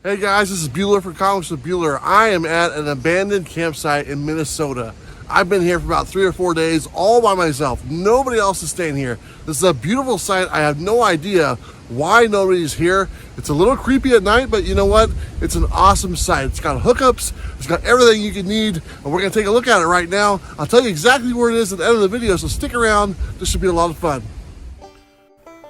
Hey guys, this is Bueller from Comics with Bueller. I am at an abandoned campsite in Minnesota. I've been here for about 3 or 4 days all by myself. Nobody else is staying here. This is a beautiful site. I have no idea why nobody's here. It's a little creepy at night, but you know what? It's an awesome site. It's got hookups, it's got everything you can need, and we're gonna take a look at it right now. I'll tell you exactly where it is at the end of the video, so stick around. This should be a lot of fun.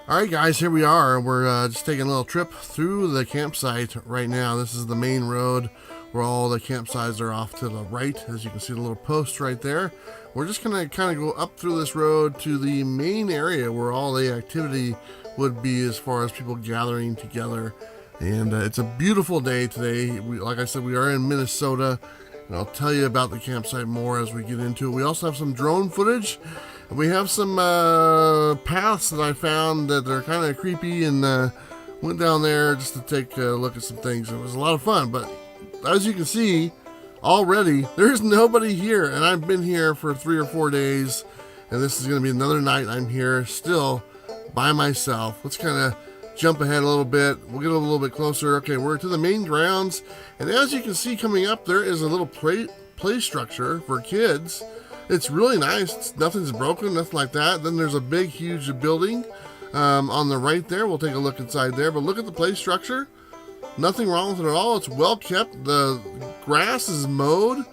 Alright guys, here we are. We're just taking a little trip through the campsite right now. This is the main road where all the campsites are off to the right. As you can see the little post right there. We're just going to kind of go up through this road to the main area where all the activity would be as far as people gathering together. And it's a beautiful day today. Like I said, we are in Minnesota. And I'll tell you about the campsite more as we get into it. We also have some drone footage. We have some paths that I found that are kind of creepy, and went down there just to take a look at some things. It was a lot of fun, but as you can see already, there's nobody here, and I've been here for 3 or 4 days, and this is going to be another night I'm here still by myself. Let's kind of jump ahead a little bit. We'll get a little bit closer. Okay, we're to the main grounds, and as you can see coming up, there is a little play structure for kids. It's really nice. Nothing's broken, nothing like that. Then there's a big, huge building on the right there. We'll take a look inside there. But look at the play structure. Nothing wrong with it at all. It's well kept. The grass is mowed.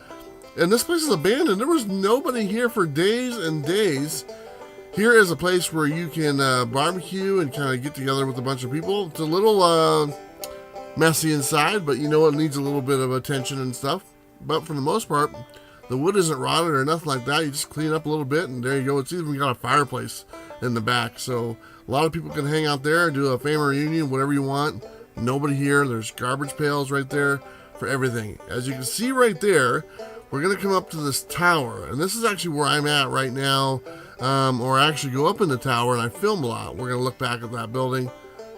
And this place is abandoned. There was nobody here for days and days. Here is a place where you can barbecue and kind of get together with a bunch of people. It's a little messy inside, but you know it needs a little bit of attention and stuff. But for the most part, the wood isn't rotted or nothing like that. You just clean up a little bit, and there you go. It's even got a fireplace in the back. So a lot of people can hang out there and do a family reunion, whatever you want. Nobody here. There's garbage pails right there for everything. As you can see right there, we're going to come up to this tower. And this is actually where I'm at right now. Or I actually go up in the tower, and I film a lot. We're going to look back at that building.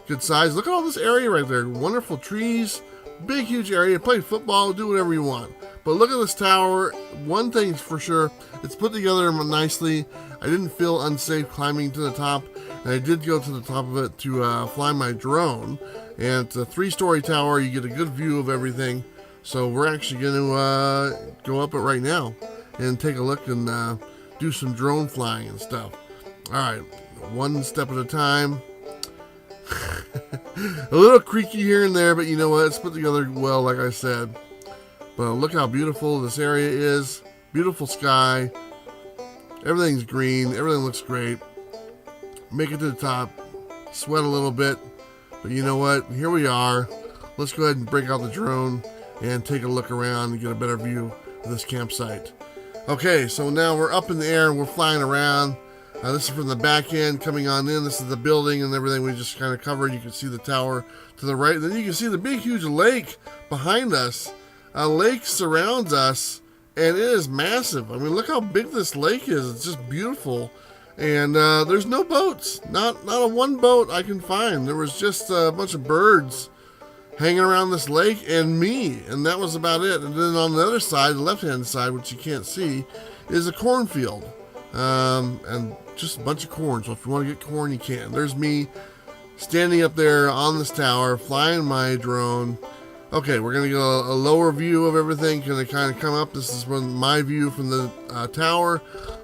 Good size. Look at all this area right there. Wonderful trees. Big, huge area. Play football. Do whatever you want. But look at this tower. One thing's for sure, it's put together nicely. I didn't feel unsafe climbing to the top, and I did go to the top of it to fly my drone. And it's a 3-story tower. You get a good view of everything. So we're actually going to go up it right now and take a look and do some drone flying and stuff. All right, one step at a time. A little creaky here and there, but you know what? It's put together well, like I said. But look how beautiful this area is. Beautiful sky. Everything's green. Everything looks great. Make it to the top. Sweat a little bit. But you know what? Here we are. Let's go ahead and break out the drone and take a look around and get a better view of this campsite. Okay, so now we're up in the air and we're flying around. This is from the back end coming on in. This is the building and everything we just kind of covered. You can see the tower to the right. Then you can see the big, huge lake behind us. A lake surrounds us, and it is massive. I mean, look how big this lake is. It's just beautiful. And there's no boats. Not a one boat I can find. There was just a bunch of birds hanging around this lake and me, and that was about it. And then on the other side, the left-hand side, which you can't see, is a cornfield. And just a bunch of corn. So if you want to get corn, you can. There's me standing up there on this tower, flying my drone. Okay, we're going to get a lower view of everything. Going to kind of come up. This is from my view from the tower.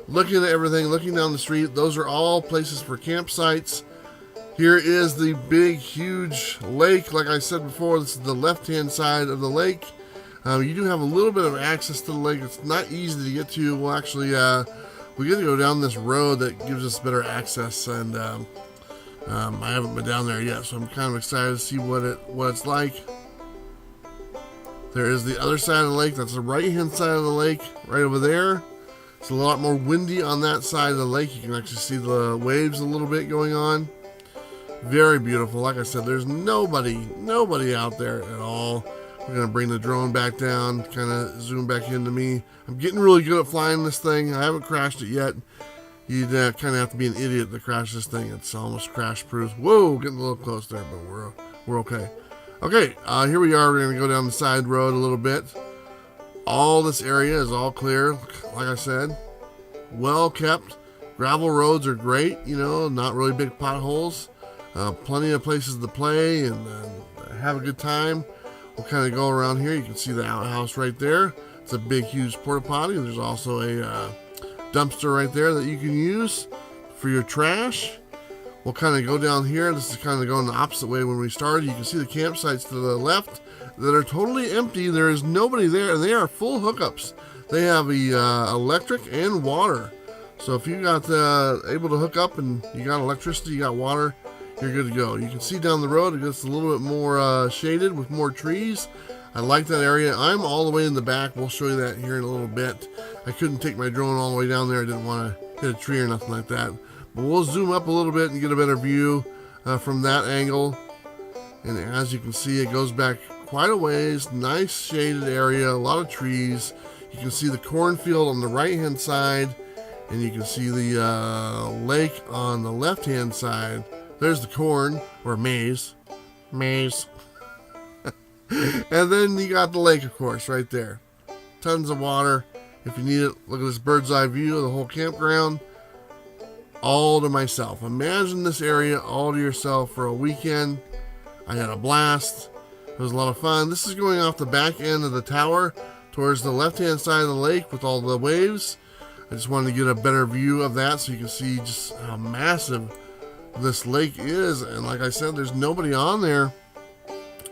Looking at everything, looking down the street. Those are all places for campsites. Here is the big, huge lake. Like I said before, this is the left-hand side of the lake. You do have a little bit of access to the lake. It's not easy to get to. Well, actually, we get to go down this road that gives us better access. And I haven't been down there yet, so I'm kind of excited to see what it's like. There is the other side of the lake. That's the right-hand side of the lake, right over there. It's a lot more windy on that side of the lake. You can actually see the waves a little bit going on. Very beautiful. Like I said, there's nobody out there at all. We're going to bring the drone back down, kind of zoom back into me. I'm getting really good at flying this thing. I haven't crashed it yet. You'd kind of have to be an idiot to crash this thing. It's almost crash-proof. Whoa, getting a little close there, but we're okay. Okay, here we are. We're going to go down the side road a little bit. All this area is all clear, like I said. Well kept. Gravel roads are great, you know, not really big potholes. Plenty of places to play and have a good time. We'll kind of go around here. You can see the outhouse right there. It's a big, huge porta potty. There's also a dumpster right there that you can use for your trash. We'll kind of go down here. This is kind of going the opposite way when we started. You can see the campsites to the left that are totally empty. There is nobody there, and they are full hookups. They have the electric and water. So if you got able to hook up and you got electricity, you got water, you're good to go. You can see down the road, it gets a little bit more shaded with more trees. I like that area. I'm all the way in the back. We'll show you that here in a little bit. I couldn't take my drone all the way down there. I didn't want to hit a tree or nothing like that. But we'll zoom up a little bit and get a better view from that angle. And as you can see, it goes back quite a ways. Nice shaded area, a lot of trees. You can see the cornfield on the right-hand side, and you can see the lake on the left-hand side. There's the corn, or maize. Maize. And then you got the lake, of course, right there. Tons of water. If you need it, look at this bird's eye view of the whole campground. All to myself. Imagine this area all to yourself for a weekend. I had a blast. It was a lot of fun. This is going off the back end of the tower towards the left-hand side of the lake with all the waves. I just wanted to get a better view of that so you can see just how massive this lake is. And like I said, there's nobody on there.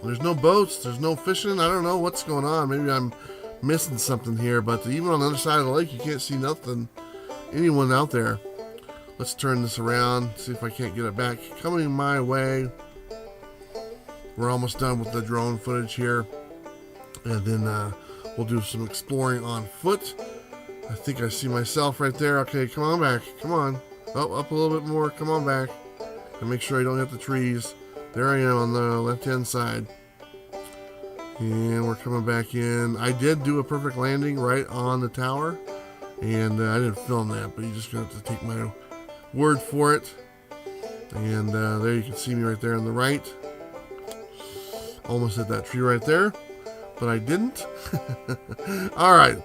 There's no boats. There's no fishing. I don't know what's going on. Maybe I'm missing something here. But even on the other side of the lake, you can't see nothing. Anyone out there. Let's turn this around, see if I can't get it back. Coming my way. We're almost done with the drone footage here. And then we'll do some exploring on foot. I think I see myself right there. Okay, come on back. Come on. Oh, up a little bit more. Come on back. And make sure I don't hit the trees. There I am on the left-hand side. And we're coming back in. I did do a perfect landing right on the tower. And I didn't film that, but you just got to take my word for it. And there you can see me right there on the right. Almost hit that tree right there, but I didn't. All right,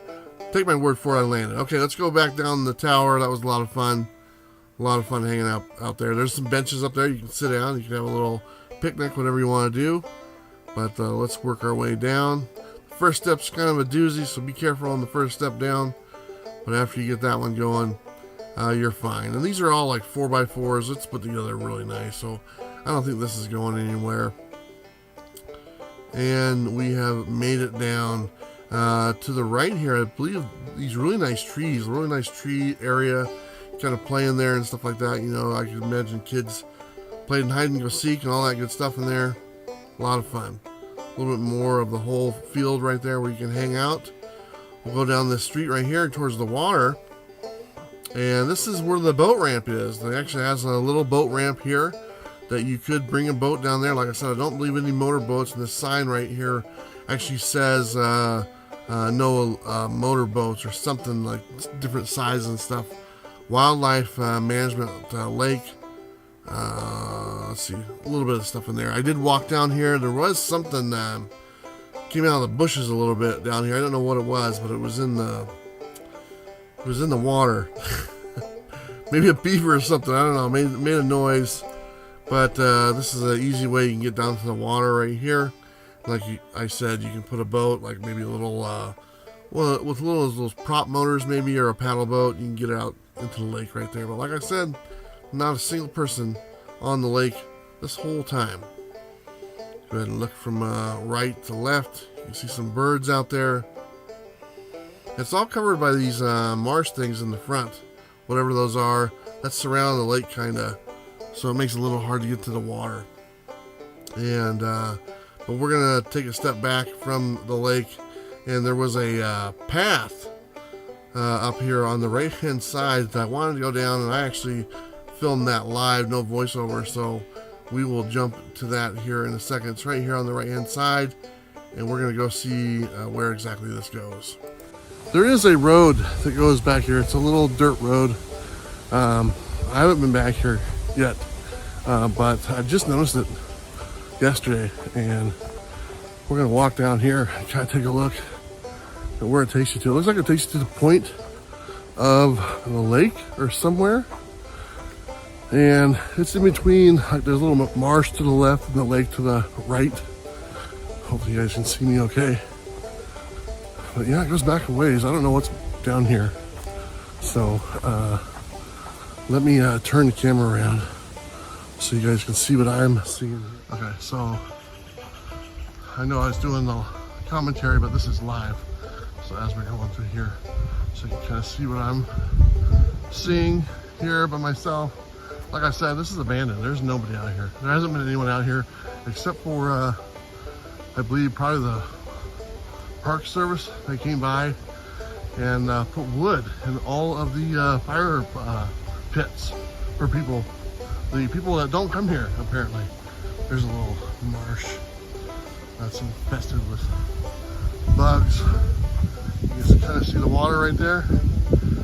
take my word for it, I landed. Okay, let's go back down the tower. That was a lot of fun. A lot of fun hanging out there. There's some benches up there. You can sit down. You can have a little picnic, whatever you want to do. But let's work our way down. The first step's kind of a doozy, so be careful on the first step down. But after you get that one going, you're fine. And these are all like 4x4s. It's put together really nice. So I don't think this is going anywhere. And we have made it down to the right here. I believe these really nice trees, really nice tree area, kind of playing there and stuff like that. You know, I can imagine kids playing hide and go seek and all that good stuff in there. A lot of fun. A little bit more of the whole field right there where you can hang out. We'll go down this street right here towards the water. And this is where the boat ramp is. It actually has a little boat ramp here that you could bring a boat down there. Like I said, I don't believe any motor boats, and this sign right here actually says no motor boats or something, like different sizes and stuff. Wildlife management lake. Let's see, a little bit of stuff in there. I did walk down here. There was something came out of the bushes a little bit down here. I don't know what it was, but it was in the water. Maybe a beaver or something. I don't know. Made a noise. But this is an easy way you can get down to the water right here. Like I said, you can put a boat, like maybe a little, well, with little those prop motors maybe, or a paddle boat. You can get out into the lake right there. But like I said, not a single person on the lake this whole time. Go ahead and look from right to left. You can see some birds out there. It's all covered by these marsh things in the front, whatever those are. That surround the lake kind of. So it makes it a little hard to get to the water. And but we're gonna take a step back from the lake, and there was a path up here on the right hand side that I wanted to go down, and I actually filmed that live, no voiceover, so we will jump to that here in a second. It's right here on the right hand side, and we're gonna go see where exactly this goes. There is a road that goes back here. It's a little dirt road. I haven't been back here yet, but I just noticed it yesterday, and we're gonna walk down here and kind of take a look at where it takes you to. It looks like it takes you to the point of the lake or somewhere, and it's in between. Like there's a little marsh to the left and the lake to the right. Hopefully you guys can see me okay. But yeah, it goes back a ways. I don't know what's down here. So let me turn the camera around so you guys can see what I'm seeing. Okay, so I know I was doing the commentary, but this is live. So as we're going through here, so you can kind of see what I'm seeing here by myself. Like I said, this is abandoned. There's nobody out here. There hasn't been anyone out here except for, I believe, probably the Park Service. They came by and put wood in all of the fire pits for people. The people that don't come here, apparently. There's a little marsh that's infested with bugs. You can kind of see the water right there.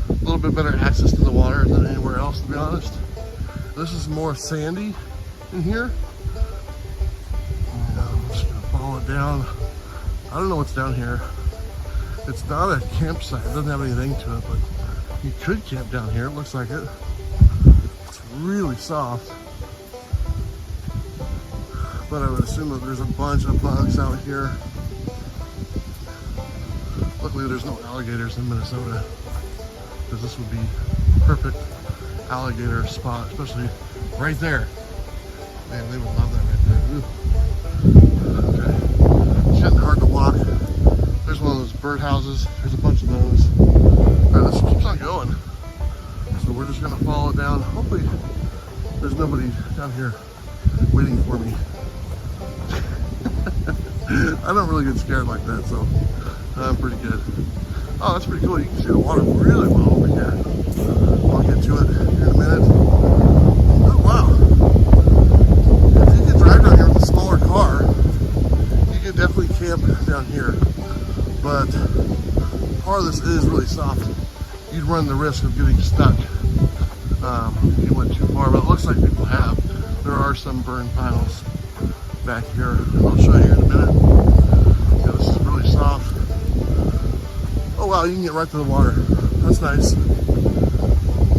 A little bit better access to the water than anywhere else, to be honest. This is more sandy in here. And I'm just gonna follow it down. I don't know what's down here. It's not a campsite. It doesn't have anything to it, but you could camp down here. It looks like it. It's really soft. But I would assume that there's a bunch of bugs out here. Luckily, there's no alligators in Minnesota, because this would be perfect alligator spot, especially right there. Man, they would love that right there. Ooh. Okay, it's getting hard to walk. There's one of those birdhouses. There's a bunch of those. All right, this keeps on going. So we're just gonna follow it down. Hopefully, there's nobody down here waiting for me. I don't really get scared like that, so I'm pretty good. Oh, that's pretty cool. You can see the water really well over here. I'll get to it here in a minute. Oh, wow. If you can drive down here with a smaller car, you can definitely camp down here. But part of this is really soft. You'd run the risk of getting stuck if you went too far, but it looks like people have. There are some burn piles back here, and I'll show you in a minute. Yeah, this is really soft. Oh wow, you can get right to the water. That's nice.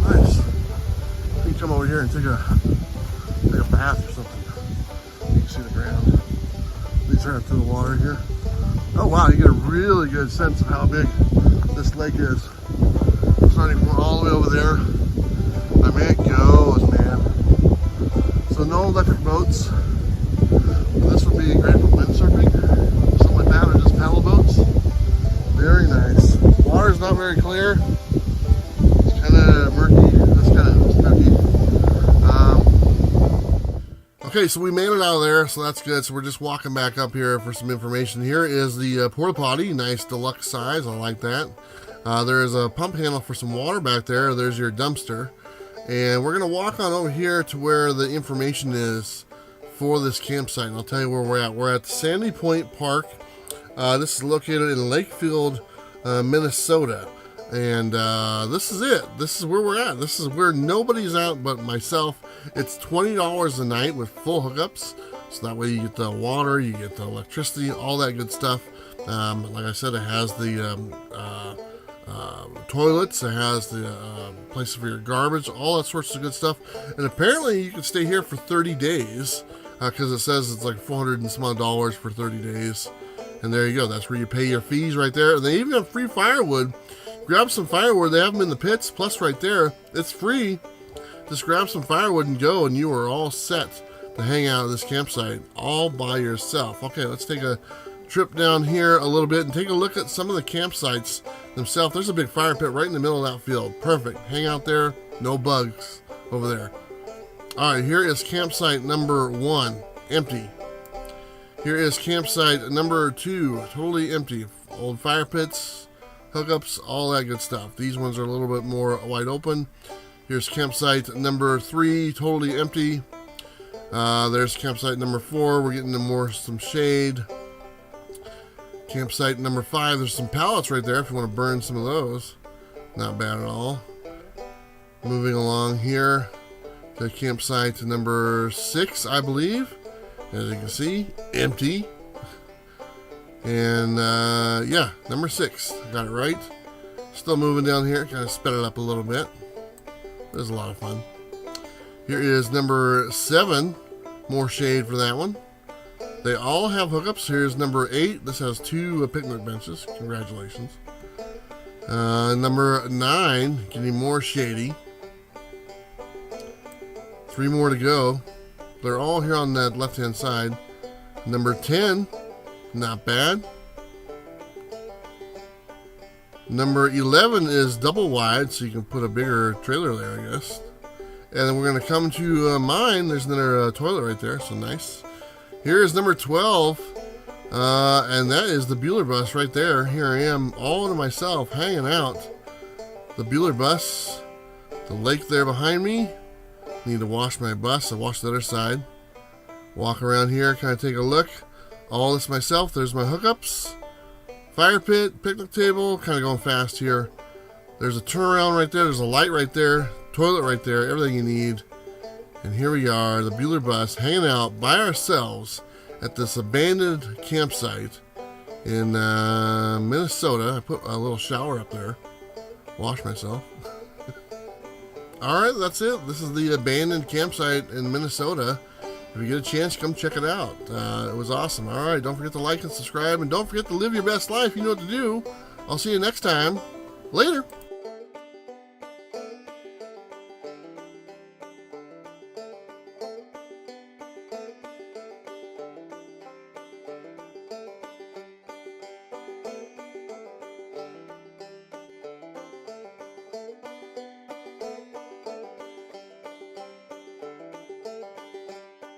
Nice. You can come over here and take a bath or something. You can see the ground. These are up to the water here. Oh wow, you get a really good sense of how big this lake is. Starting from all the way over there. I mean, it goes, man. So no electric boats. This would be great for windsurfing, something like that, or just paddle boats. Very nice. Water's not very clear. It's kind of murky. That's kind of spooky. Okay, so we made it out of there, so that's good. So we're just walking back up here for some information. Here is the porta potty, nice deluxe size. I like that. There is a pump handle for some water back there. There's your dumpster, and we're gonna walk on over here to where the information is for this campsite, and I'll tell you where we're at. We're at the Sandy Point Park. This is located in Lakefield, Minnesota, and this is it. This is where we're at. This is where nobody's out but myself. It's $20 a night with full hookups, so that way you get the water, you get the electricity, all that good stuff. Like I said, it has the toilets, it has the places for your garbage, all that sorts of good stuff. And apparently you can stay here for 30 days because it says it's like $400 and some odd dollars for 30 days. And there you go. That's where you pay your fees right there. And they even have free firewood. Grab some firewood. They have them in the pits. Plus right there, it's free. Just grab some firewood and go, and you are all set to hang out at this campsite all by yourself. Okay, let's take a trip down here a little bit and take a look at some of the campsites themselves. There's a big fire pit right in the middle of that field. Perfect. Hang out there. No bugs over there. All right, here is campsite number 1, empty. Here is campsite number 2, totally empty. Old fire pits, hookups, all that good stuff. These ones are a little bit more wide open. Here's campsite number 3, totally empty. There's campsite number 4. We're getting some shade. Campsite number 5, there's some pallets right there if you want to burn some of those. Not bad at all. Moving along here to campsite number 6, I believe. As you can see, empty. And yeah, number 6, got it right. Still moving down here, kind of sped it up a little bit. It was a lot of fun. Here is number 7, more shade for that one. They all have hookups. Here's number 8. This has 2 picnic benches. Congratulations. Number 9, getting more shady. 3 more to go. They're all here on that left-hand side. Number 10, not bad. Number 11 is double wide, so you can put a bigger trailer there, I guess. And then we're going to come to mine. There's another toilet right there, so nice. Here is number 12, and that is the Bueller bus right there. Here I am, all to myself, hanging out. The Bueller bus, the lake there behind me. Need to wash my bus. I washed the other side. Walk around here, kind of take a look. All this myself. There's my hookups. Fire pit, picnic table, kind of going fast here. There's a turnaround right there. There's a light right there. Toilet right there. Everything you need. And here we are, the Bueller bus, hanging out by ourselves at this abandoned campsite in Minnesota. I put a little shower up there. Wash myself. Alright, that's it. This is the abandoned campsite in Minnesota. If you get a chance, come check it out. It was awesome. Alright, don't forget to like and subscribe. And don't forget to live your best life. You know what to do. I'll see you next time. Later.